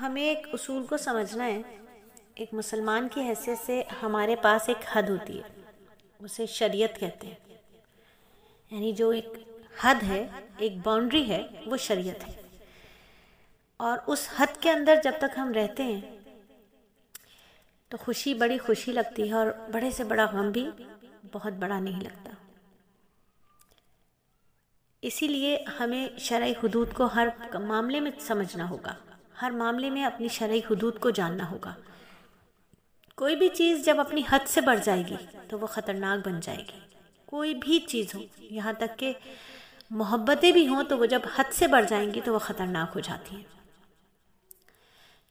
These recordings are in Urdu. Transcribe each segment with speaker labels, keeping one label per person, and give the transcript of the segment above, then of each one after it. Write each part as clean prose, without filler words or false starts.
Speaker 1: ہمیں ایک اصول کو سمجھنا ہے. ایک مسلمان کی حیثیت سے ہمارے پاس ایک حد ہوتی ہے، اسے شریعت کہتے ہیں. یعنی جو ایک حد ہے، ایک باؤنڈری ہے، وہ شریعت ہے. اور اس حد کے اندر جب تک ہم رہتے ہیں تو خوشی بڑی خوشی لگتی ہے، اور بڑے سے بڑا غم بھی بہت بڑا نہیں لگتا. اسی لیے ہمیں شرعی حدود کو ہر معاملے میں سمجھنا ہوگا، ہر معاملے میں اپنی شرعی حدود کو جاننا ہوگا. کوئی بھی چیز جب اپنی حد سے بڑھ جائے گی تو وہ خطرناک بن جائے گی. کوئی بھی چیز ہو، یہاں تک کہ محبتیں بھی ہوں، تو وہ جب حد سے بڑھ جائیں گی تو وہ خطرناک ہو جاتی ہیں.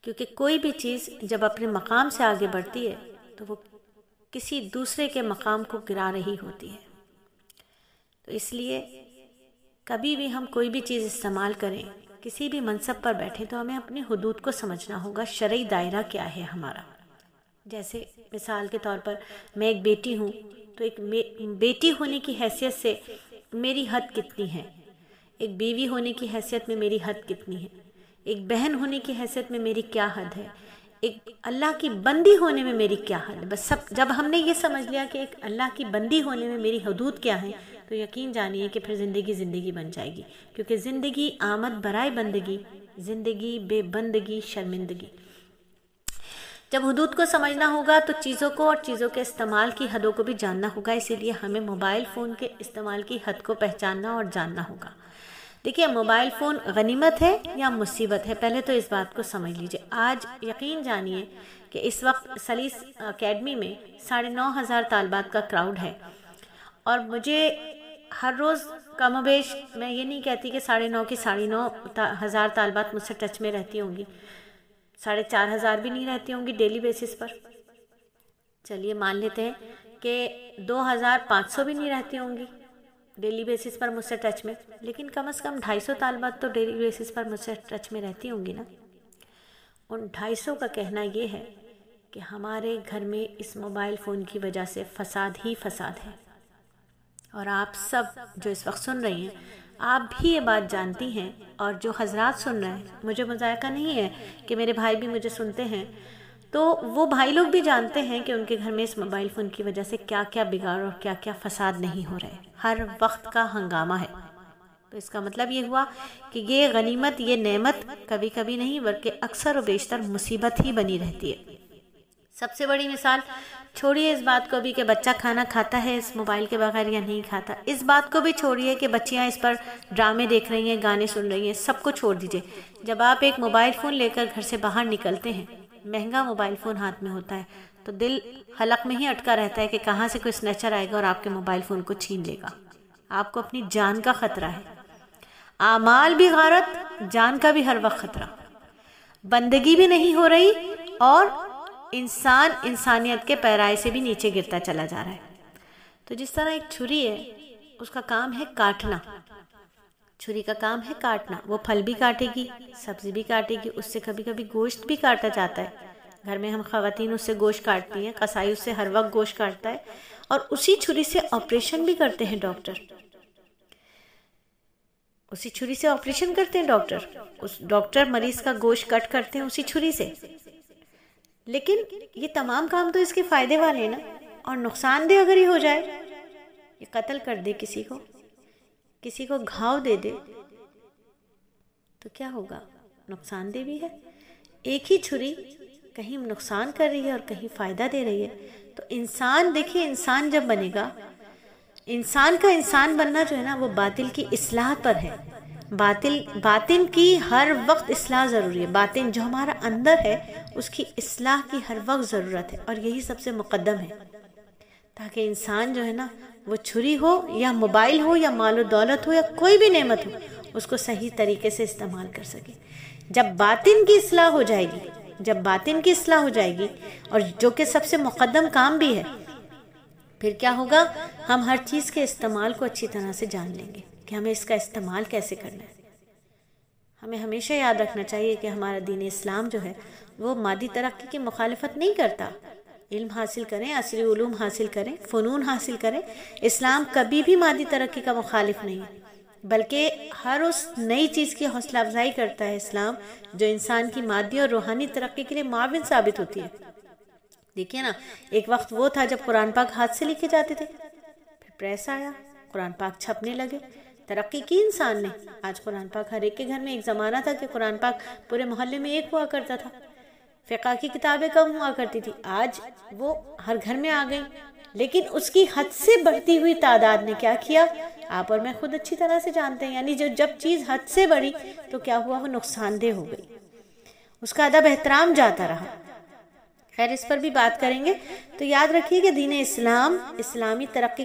Speaker 1: کیونکہ کوئی بھی چیز جب اپنے مقام سے آگے بڑھتی ہے تو وہ کسی دوسرے کے مقام کو گرا رہی ہوتی ہے. تو اس لیے کبھی بھی ہم کوئی بھی چیز استعمال کریں، کسی بھی منصب پر بیٹھیں، تو ہمیں اپنی حدود کو سمجھنا ہوگا. شرعی دائرہ کیا ہے ہمارا؟ جیسے مثال کے طور پر میں ایک بیٹی ہوں، تو ایک بیٹی ہونے کی حیثیت سے میری حد کتنی ہے، ایک بیوی ہونے کی حیثیت میں میری حد کتنی ہے، ایک بہن ہونے کی حیثیت میں میری کیا حد ہے، ایک اللہ کی بندی ہونے میں میری کیا حد ہے. بس جب ہم نے یہ سمجھ لیا کہ ایک اللہ کی بندی ہونے میں میری حدود کیا ہیں، تو یقین جانیے کہ پھر زندگی بن جائے گی. کیونکہ زندگی آمد برائے بندگی، زندگی بے بندگی شرمندگی. جب حدود کو سمجھنا ہوگا تو چیزوں کو اور چیزوں کے استعمال کی حدوں کو بھی جاننا ہوگا. اسی لیے ہمیں موبائل فون کے استعمال کی حد کو پہچاننا اور جاننا ہوگا. دیکھیے، موبائل فون غنیمت ہے یا مصیبت ہے؟ پہلے تو اس بات کو سمجھ لیجئے. آج یقین جانیے کہ اس وقت سلیس اکیڈمی میں 9,500 طالبات کا کراؤڈ ہے، اور مجھے ہر روز کم و بیش، میں یہ نہیں کہتی کہ 9,500 کی 9,500 طالبات مجھ سے ٹچ میں رہتی ہوں گی، 4,500 بھی نہیں رہتی ہوں گی ڈیلی بیسس پر. چلیے مان لیتے ہیں کہ 2,500 بھی نہیں رہتی ہوں گی ڈیلی بیسس پر مجھ سے ٹچ میں، لیکن کم از کم 250 طالبات تو ڈیلی بیسس پر مجھ سے ٹچ میں رہتی ہوں گی نا. ان 250 کا کہنا یہ ہے کہ ہمارے گھر میں اس موبائل فون کی وجہ سے فساد ہی فساد ہے. اور آپ سب جو اس وقت سن رہی ہیں، آپ بھی یہ بات جانتی ہیں، اور جو حضرات سن رہے ہیں، مجھے مذائقہ نہیں ہے کہ میرے بھائی بھی مجھے سنتے ہیں، تو وہ بھائی لوگ بھی جانتے ہیں کہ ان کے گھر میں اس موبائل فون کی وجہ سے کیا کیا بگاڑ اور کیا کیا فساد نہیں ہو رہے. ہر وقت کا ہنگامہ ہے. تو اس کا مطلب یہ ہوا کہ یہ غنیمت، یہ نعمت کبھی کبھی نہیں بلکہ اکثر و بیشتر مصیبت ہی بنی رہتی ہے. سب سے بڑی مثال، چھوڑیے اس بات کو بھی کہ بچہ کھانا کھاتا ہے اس موبائل کے بغیر یا نہیں کھاتا، اس بات کو بھی چھوڑیے کہ بچیاں اس پر ڈرامے دیکھ رہی ہیں، گانے سن رہی ہیں، سب کو چھوڑ دیجئے. جب آپ ایک موبائل فون لے کر گھر سے باہر نکلتے ہیں، مہنگا موبائل فون ہاتھ میں ہوتا ہے، تو دل حلق میں ہی اٹکا رہتا ہے کہ کہاں سے کوئی سنیچر آئے گا اور آپ کے موبائل فون کو چھین لے گا. آپ کو اپنی جان کا خطرہ ہے. اعمال بھی غارت، جان کا بھی ہر وقت خطرہ. بندگی بھی نہیں ہو رہی، اور انسان انسانیت کے پیرائے سے بھی نیچے گرتا چلا جا رہا ہے. تو جس طرح ایک چھری ہے، اس کا کام ہے کاٹنا. چھری کا کام ہے کاٹنا. وہ پھل بھی کاٹے گی، سبزی بھی کاٹے گی، اس سے کبھی کبھی گوشت بھی کاٹا جاتا ہے. گھر میں ہم خواتین اس سے گوشت کاٹتی ہیں، قصائی اس سے ہر وقت گوشت کاٹتا ہے، اور اسی چھری سے آپریشن بھی کرتے ہیں ڈاکٹر. اسی چھری سے آپریشن کرتے ہیں ڈاکٹر. اس ڈاکٹر مریض کا گوشت کٹ کرتے ہیں اسی چھری سے. لیکن یہ تمام کام تو اس کے فائدے والے ہیں نا. اور نقصان دہ اگر یہ ہو جائے، یہ قتل کر دے کسی کو گھاؤ دے دے، تو کیا ہوگا؟ نقصان دہ بھی ہے. ایک ہی چھری کہیں نقصان کر رہی ہے اور کہیں فائدہ دے رہی ہے. تو انسان، دیکھیے، انسان جب بنے گا، انسان کا انسان بننا جو ہے نا، وہ باطل کی اصلاح پر ہے. باطن کی ہر وقت اصلاح ضروری ہے. باطن جو ہمارا اندر ہے، اس کی اصلاح کی ہر وقت ضرورت ہے، اور یہی سب سے مقدم ہے، تاکہ انسان جو ہے نا، وہ چھری ہو یا موبائل ہو یا مال و دولت ہو یا کوئی بھی نعمت ہو، اس کو صحیح طریقے سے استعمال کر سکے. جب باطن کی اصلاح ہو جائے گی، اور جو کہ سب سے مقدم کام بھی ہے، پھر کیا ہوگا؟ ہم ہر چیز کے استعمال کو اچھی طرح سے جان لیں گے کہ ہمیں اس کا استعمال کیسے کرنا ہے. ہمیں ہمیشہ یاد رکھنا چاہیے کہ ہمارا دین اسلام جو ہے، وہ مادی ترقی کی مخالفت نہیں کرتا. علم حاصل کریں، عصری علوم حاصل کریں، فنون حاصل کریں. اسلام کبھی بھی مادی ترقی کا مخالف نہیں ہے، بلکہ ہر اس نئی چیز کی حوصلہ افزائی کرتا ہے اسلام جو انسان کی مادی اور روحانی ترقی کے لیے معاون ثابت ہوتی ہے۔ دیکھیے نا، ایک وقت وہ تھا جب قرآن پاک ہاتھ سے لکھے جاتے تھے، پھر پریس آیا، قرآن پاک چھپنے لگے، ترقی کی انسان نے۔ آج قرآن پاک ہر ایک کے گھر میں، ایک زمانہ تھا کہ قرآن پاک پورے محلے میں ایک ہوا کرتا تھا، فقہ کی کتابیں کم ہوا کرتی تھی، آج وہ ہر گھر میں آ گئی۔ لیکن اس کی حد سے بڑھتی ہوئی تعداد نے کیا کیا، آپ اور میں خود اچھی طرح سے جانتے ہیں، یعنی جب چیز حد سے بڑھی تو کیا ہوا، وہ نقصان دہ ہو گئی، اس کا ادب احترام جاتا رہا۔ خیر، اس پر بھی بات کریں گے۔ تو یاد رکھیے کہ دین اسلام اسلامی ترقی